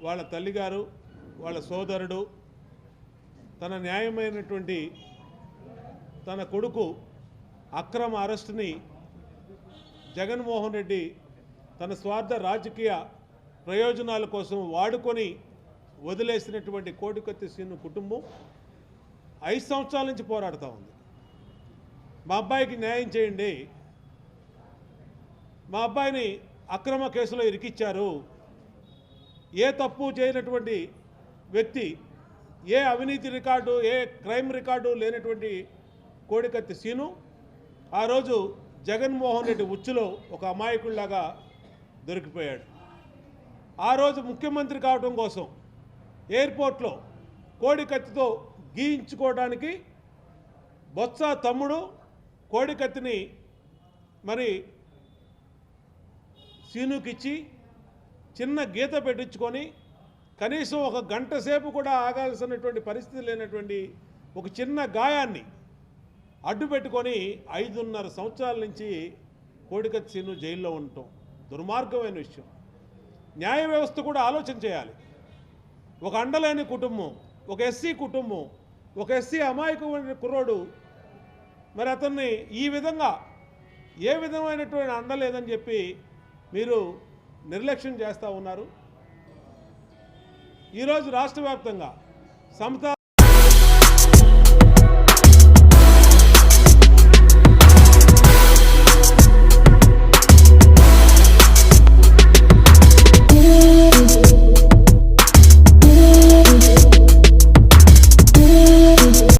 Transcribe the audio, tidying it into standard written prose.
వాళ్ళ తల్లిగారు వాళ్ళ సోదరుడు తన న్యాయమైనటువంటి తన కొడుకు అక్రమ అరెస్టుని జగన్మోహన్ రెడ్డి తన స్వార్థ రాజకీయ ప్రయోజనాల కోసం వాడుకొని వదిలేసినటువంటి కోడికత్తి సీను కుటుంబం 5 సంవత్సరాల నుంచి పోరాడుతూ ఉంది. మా అబ్బాయికి న్యాయం చేయండి, మా అబ్బాయిని అక్రమ కేసులో ఇరికిచ్చారు, ఏ తప్పు చేయనటువంటి వ్యక్తి, ఏ అవినీతి రికార్డు, ఏ క్రైమ్ రికార్డు లేనటువంటి కోడికత్తి సీను ఆ రోజు జగన్మోహన్ రెడ్డి ఉచ్చులో ఒక అమాయకుల్లాగా దొరికిపోయాడు. ఆ రోజు ముఖ్యమంత్రి కావడం కోసం ఎయిర్పోర్ట్లో కోడికత్తితో గీయించుకోవడానికి బొత్స తమ్ముడు కోడికత్తిని మరి సీనుకిచ్చి చిన్న గీత పెట్టించుకొని కనీసం 1 గంట సేపు కూడా ఆగాల్సినటువంటి పరిస్థితి లేనటువంటి ఒక చిన్న గాయాన్ని అడ్డు పెట్టుకొని 5.5 సంవత్సరాల నుంచి కోడికత్తి సీను జైల్లో ఉండటం దుర్మార్గమైన విషయం. న్యాయ వ్యవస్థ కూడా ఆలోచన చేయాలి. ఒక అండలేని కుటుంబం, ఒక ఎస్సీ కుటుంబం, ఒక ఎస్సీ అమాయకమైన కుర్రోడు మరి అతన్ని ఈ విధంగా ఏ విధమైనటువంటి అండ లేదని చెప్పి మీరు నిర్లక్ష్యం చేస్తూ ఉన్నారు. ఈరోజు రాష్ట్ర వ్యాప్తంగా సమతా